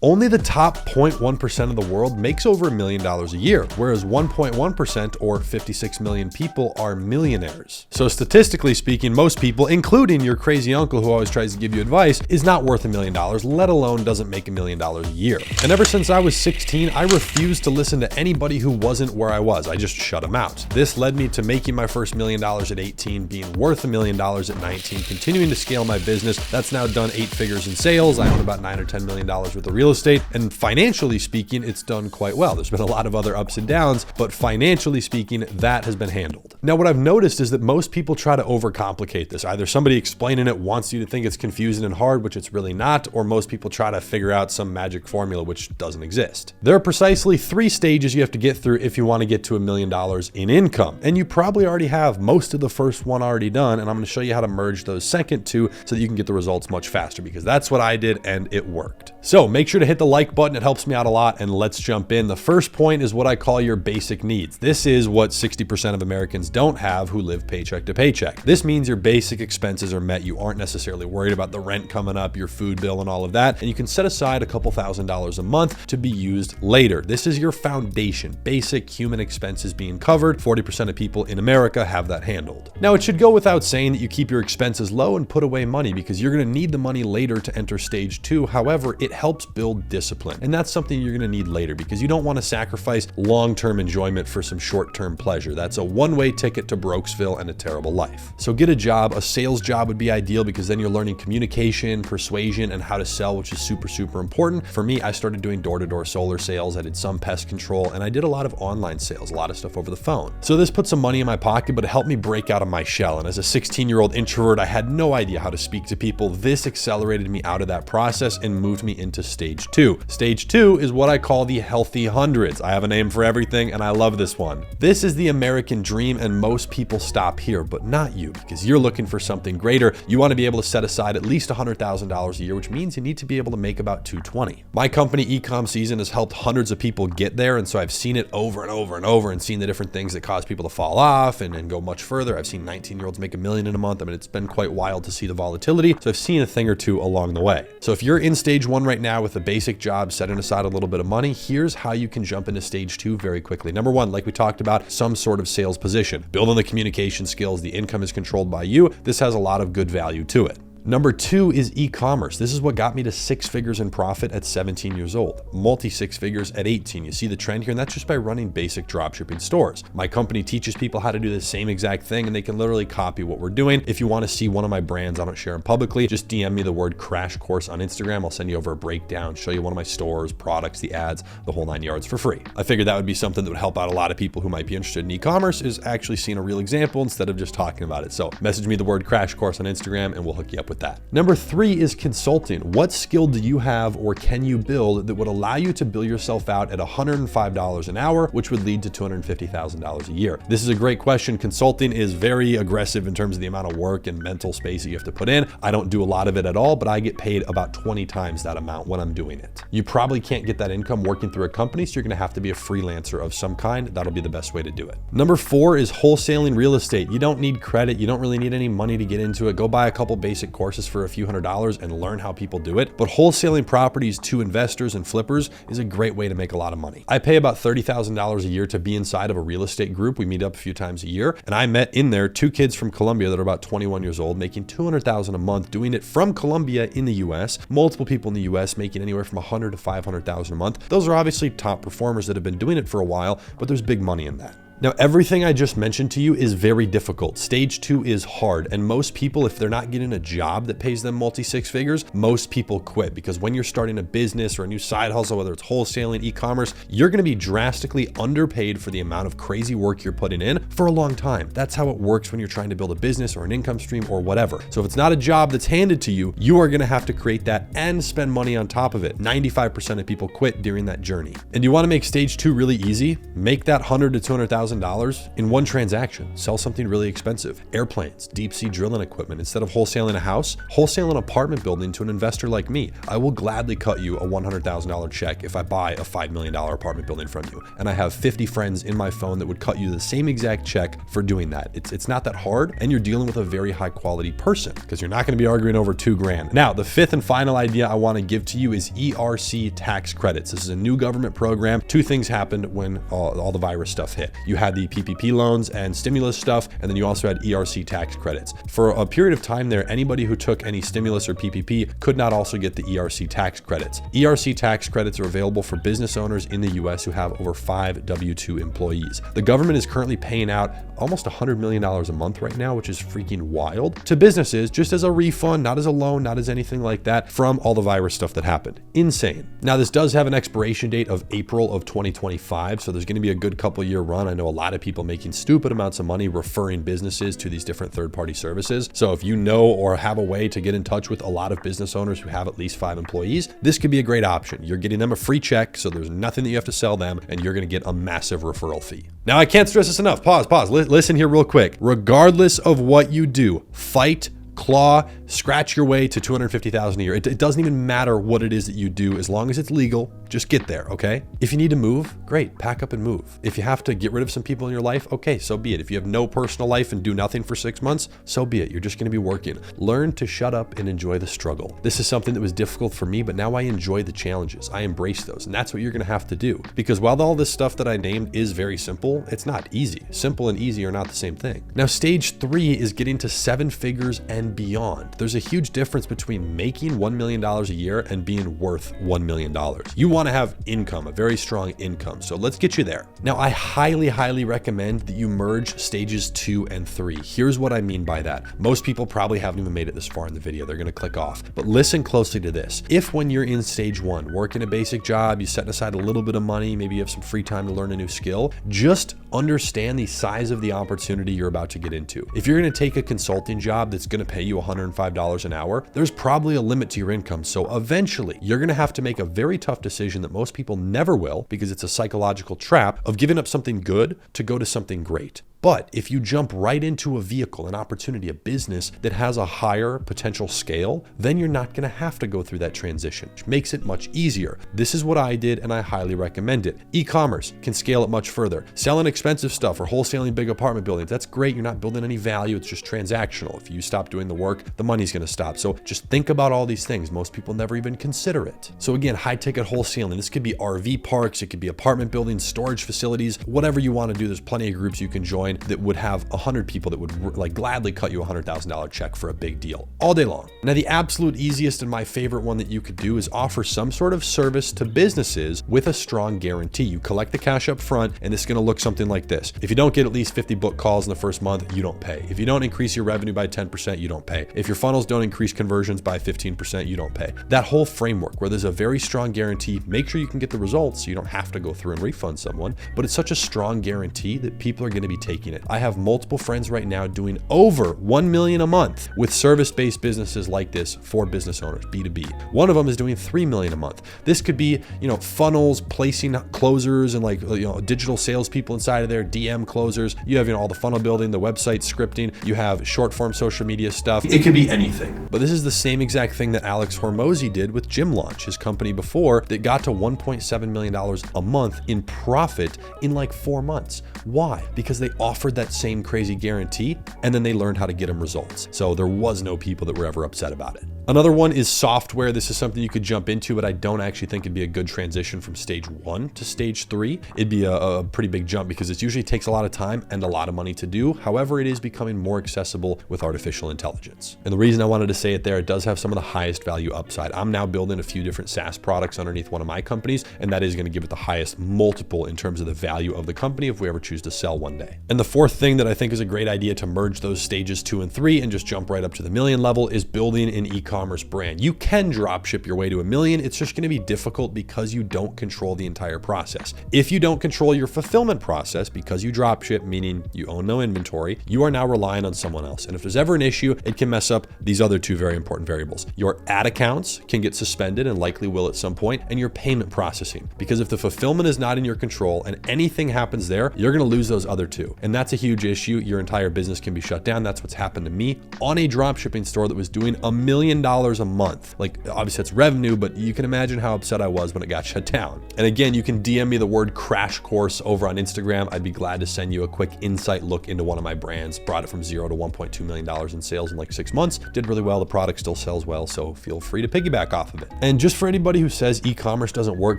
Only the top 0.1% of the world makes over $1 million a year, whereas 1.1% or 56 million people are millionaires. So statistically speaking, most people, including your crazy uncle who always tries to give you advice, is not worth $1 million, let alone doesn't make $1 million a year. And ever since I was 16, I refused to listen to anybody who wasn't where I was. I just shut them out. This led me to making my first $1 million at 18, being worth $1 million at 19, continuing to scale my business. That's now done 8 figures in sales. I own about $9 or $10 million worth of real estate, and financially speaking, it's done quite well. There's been a lot of other ups and downs, but financially speaking, that has been handled. Now, what I've noticed is that most people try to overcomplicate this. Either somebody explaining it wants you to think it's confusing and hard, which it's really not, or most people try to figure out some magic formula which doesn't exist. There are precisely 3 stages you have to get through if you want to get to $1 million in income, and you probably already have most of the first one already done, and I'm going to show you how to merge those second 2 so that you can get the results much faster, because that's what I did and it worked. So make sure to hit the like button. It helps me out a lot, and let's jump in. The first point is what I call your basic needs. This is what 60% of Americans don't have who live paycheck to paycheck. This means your basic expenses are met. You aren't necessarily worried about the rent coming up, your food bill, and all of that, and you can set aside a couple $1,000s a month to be used later. This is your foundation, basic human expenses being covered. 40% of people in America have that handled. Now, it should go without saying that you keep your expenses low and put away money, because you're going to need the money later to enter stage 2. However, it helps build discipline, and that's something you're going to need later, because you don't want to sacrifice long-term enjoyment for some short-term pleasure. That's a one-way ticket to Brokesville and a terrible life. So get a job. A sales job would be ideal, because then you're learning communication, persuasion, and how to sell, which is super, super important. For me, I started doing door-to-door solar sales. I did some pest control, and I did a lot of online sales, a lot of stuff over the phone. So this put some money in my pocket, but it helped me break out of my shell. And as a 16-year-old introvert, I had no idea how to speak to people. This accelerated me out of that process and moved me into stage 2. Stage 2 is what I call the healthy hundreds. I have a name for everything, and I love this one. This is the American dream, and most people stop here, but not you, because you're looking for something greater. You want to be able to set aside at least $100,000 a year, which means you need to be able to make about $220. My company, Ecom Season, has helped hundreds of people get there, and so I've seen it over and over and over, and seen the different things that cause people to fall off and go much further. I've seen 19-year-olds make $1 million in a month. I mean, it's been quite wild to see the volatility, so I've seen a thing or two along the way. So if you're in stage 1 right now with a basic job, setting aside a little bit of money, here's how you can jump into stage 2 very quickly. Number 1, like we talked about, some sort of sales position. Build on the communication skills. The income is controlled by you. This has a lot of good value to it. Number 2 is e-commerce. This is what got me to 6 figures in profit at 17 years old, multi 6 figures at 18. You see the trend here, and that's just by running basic dropshipping stores. My company teaches people how to do the same exact thing, and they can literally copy what we're doing. If you want to see one of my brands, I don't share them publicly, just DM me the word crash course on Instagram. I'll send you over a breakdown, show you one of my stores, products, the ads, the whole 9 yards for free. I figured that would be something that would help out a lot of people who might be interested in e-commerce, is actually seeing a real example instead of just talking about it. So message me the word crash course on Instagram, and we'll hook you up with that. Number 3 is consulting. What skill do you have or can you build that would allow you to bill yourself out at $105 an hour, which would lead to $250,000 a year? This is a great question. Consulting is very aggressive in terms of the amount of work and mental space that you have to put in. I don't do a lot of it at all, but I get paid about 20 times that amount when I'm doing it. You probably can't get that income working through a company, so you're going to have to be a freelancer of some kind. That'll be the best way to do it. Number 4 is wholesaling real estate. You don't need credit. You don't really need any money to get into it. Go buy a couple basic courses for a few $100 and learn how people do it. But wholesaling properties to investors and flippers is a great way to make a lot of money. I pay about $30,000 a year to be inside of a real estate group. We meet up a few times a year, and I met in there 2 kids from Colombia that are about 21 years old, making $200,000 a month, doing it from Colombia in the US. Multiple people in the US making anywhere from $100,000 to $500,000 a month. Those are obviously top performers that have been doing it for a while, but there's big money in that. Now, everything I just mentioned to you is very difficult. Stage 2 is hard, and most people, if they're not getting a job that pays them multi 6 figures, most people quit, because when you're starting a business or a new side hustle, whether it's wholesaling, e-commerce, you're going to be drastically underpaid for the amount of crazy work you're putting in for a long time. That's how it works when you're trying to build a business or an income stream or whatever. So if it's not a job that's handed to you, you are going to have to create that and spend money on top of it. 95% of people quit during that journey. And you want to make stage 2 really easy? Make that $100,000 to $200,000 $100,000 in one transaction. Sell something really expensive. Airplanes, deep sea drilling equipment. Instead of wholesaling a house, wholesale an apartment building to an investor like me. I will gladly cut you a $100,000 check if I buy a $5 million apartment building from you. And I have 50 friends in my phone that would cut you the same exact check for doing that. It's not that hard, and you're dealing with a very high quality person because you're not going to be arguing over $2,000. Now, the fifth and final idea I want to give to you is ERC tax credits. This is a new government program. Two things happened when all the virus stuff hit. You had the PPP loans and stimulus stuff, and then you also had ERC tax credits. For a period of time there, anybody who took any stimulus or PPP could not also get the ERC tax credits. ERC tax credits are available for business owners in the US who have over 5 W-2 employees. The government is currently paying out almost $100 million a month right now, which is freaking wild, to businesses just as a refund, not as a loan, not as anything like that, from all the virus stuff that happened. Insane. Now, this does have an expiration date of April of 2025, so there's going to be a good couple year run. I know a lot of people making stupid amounts of money referring businesses to these different third-party services. So if you know or have a way to get in touch with a lot of business owners who have at least 5 employees, this could be a great option. You're getting them a free check, so there's nothing that you have to sell them, and you're going to get a massive referral fee. Now, I can't stress this enough. Pause. Listen here real quick. Regardless of what you do, fight, claw, scratch your way to $250,000 a year. It doesn't even matter what it is that you do, as long as it's legal. Just get there, okay? If you need to move, great, pack up and move. If you have to get rid of some people in your life, okay, so be it. If you have no personal life and do nothing for 6 months, so be it. You're just gonna be working. Learn to shut up and enjoy the struggle. This is something that was difficult for me, but now I enjoy the challenges. I embrace those, and that's what you're gonna have to do. Because while all this stuff that I named is very simple, it's not easy. Simple and easy are not the same thing. Now, stage 3 is getting to 7 figures and beyond. There's a huge difference between making $1 million a year and being worth $1 million. You want to have income, a very strong income. So let's get you there. Now, I highly recommend that you merge stages 2 and 3. Here's what I mean by that. Most people probably haven't even made it this far in the video. They're going to click off. But listen closely to this. If when you're in stage 1, working a basic job, you set aside a little bit of money, maybe you have some free time to learn a new skill, just understand the size of the opportunity you're about to get into. If you're going to take a consulting job that's going to pay you $105 an hour, there's probably a limit to your income. So eventually you're going to have to make a very tough decision that most people never will, because it's a psychological trap of giving up something good to go to something great. But if you jump right into a vehicle, an opportunity, a business that has a higher potential scale, then you're not going to have to go through that transition, which makes it much easier. This is what I did, and I highly recommend it. E-commerce can scale it much further. Selling expensive stuff or wholesaling big apartment buildings, that's great. You're not building any value. It's just transactional. If you stop doing the work, the money's going to stop. So just think about all these things. Most people never even consider it. So again, high ticket wholesaling. This could be RV parks. It could be apartment buildings, storage facilities, whatever you want to do. There's plenty of groups you can join that would have 100 people that would like gladly cut you a $100,000 check for a big deal all day long. Now, the absolute easiest and my favorite one that you could do is offer some sort of service to businesses with a strong guarantee. You collect the cash up front, and it's going to look something like this. If you don't get at least 50 book calls in the first month, you don't pay. If you don't increase your revenue by 10%, you don't pay. If your funnels don't increase conversions by 15%, you don't pay. That whole framework where there's a very strong guarantee, make sure you can get the results so you don't have to go through and refund someone, but it's such a strong guarantee that people are going to be taking it. I have multiple friends right now doing over 1 million a month with service-based businesses like this for business owners, B2B. One of them is doing 3 million a month. This could be, funnels, placing closers and digital salespeople inside of there, DM closers. You have, all the funnel building, the website scripting. You have short form social media stuff. It could be anything. But this is the same exact thing that Alex Hormozi did with Gym Launch, his company before, that got to $1.7 million a month in profit in like 4 months. Why? Because they offered that same crazy guarantee, and then they learned how to get them results. So there was no people that were ever upset about it. Another one is software. This is something you could jump into, but I don't actually think it'd be a good transition from stage 1 to stage 3. It'd be a pretty big jump because it usually takes a lot of time and a lot of money to do. However, it is becoming more accessible with artificial intelligence. And the reason I wanted to say it there, it does have some of the highest value upside. I'm now building a few different SaaS products underneath one of my companies, and that is going to give it the highest multiple in terms of the value of the company if we ever choose to sell one day. And the fourth thing that I think is a great idea to merge those stages 2 and 3 and just jump right up to the million level is building an e-commerce e-commerce brand. You can drop ship your way to $1 million. It's just going to be difficult because you don't control the entire process. If you don't control your fulfillment process because you drop ship, meaning you own no inventory, you are now relying on someone else. And if there's ever an issue, it can mess up these other two very important variables. Your ad accounts can get suspended and likely will at some point, and your payment processing. Because if the fulfillment is not in your control and anything happens there, you're going to lose those other two. And that's a huge issue. Your entire business can be shut down. That's what's happened to me on a dropshipping store that was doing $1 million a month. Like, obviously it's revenue, but you can imagine how upset I was when it got shut down. And again, you can DM me the word crash course over on Instagram. I'd be glad to send you a quick insight look into one of my brands. Brought it from 0 to $1.2 million in sales in like 6 months. Did really well. The product still sells well, so feel free to piggyback off of it. And just for anybody who says e-commerce doesn't work,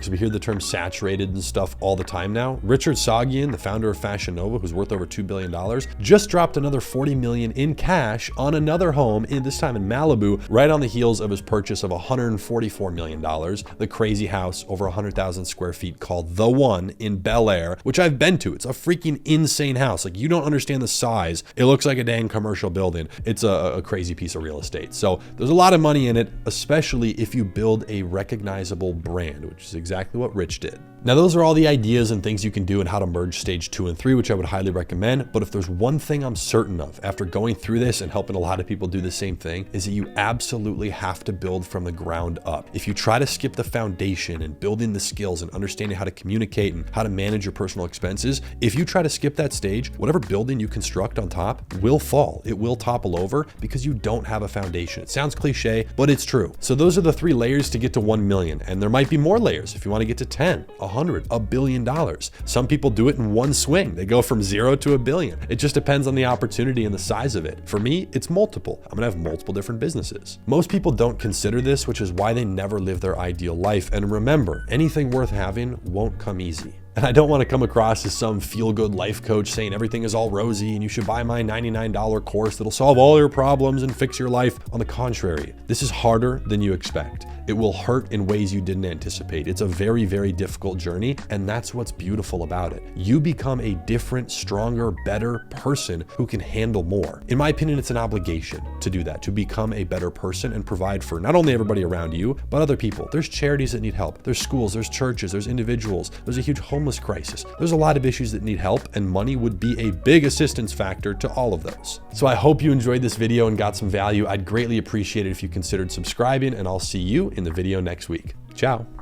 because we hear the term saturated and stuff all the time now, Richard Sagian, the founder of Fashion Nova, who's worth over $2 billion, just dropped another $40 million in cash on another home, this time in Malibu, right on the heels of his purchase of $144 million, the crazy house over 100,000 square feet called The One in Bel Air, which I've been to. It's a freaking insane house. Like, you don't understand the size. It looks like a dang commercial building. It's a crazy piece of real estate. So there's a lot of money in it, especially if you build a recognizable brand, which is exactly what Rich did. Now, those are all the ideas and things you can do and how to merge stage 2 and 3, which I would highly recommend. But if there's one thing I'm certain of after going through this and helping a lot of people do the same thing, is that you absolutely have to build from the ground up. If you try to skip the foundation and building the skills and understanding how to communicate and how to manage your personal expenses, if you try to skip that stage, whatever building you construct on top will fall. It will topple over because you don't have a foundation. It sounds cliche, but it's true. So those are the 3 layers to get to 1 million. And there might be more layers if you want to get to 10, 100, $1 billion. Some people do it in one swing. They go from 0 to $1 billion. It just depends on the opportunity and the size of it. For me, it's multiple. I'm gonna have multiple different businesses. Most people don't consider this, which is why they never live their ideal life. And remember, anything worth having won't come easy. And I don't want to come across as some feel-good life coach saying everything is all rosy and you should buy my $99 course that'll solve all your problems and fix your life. On the contrary, this is harder than you expect. It will hurt in ways you didn't anticipate. It's a very, very difficult journey, and that's what's beautiful about it. You become a different, stronger, better person who can handle more. In my opinion, it's an obligation to do that, to become a better person and provide for not only everybody around you, but other people. There's charities that need help. There's schools, there's churches, there's individuals. There's a huge homeless crisis. There's a lot of issues that need help, and money would be a big assistance factor to all of those. So I hope you enjoyed this video and got some value. I'd greatly appreciate it if you considered subscribing, and I'll see you in the video next week. Ciao.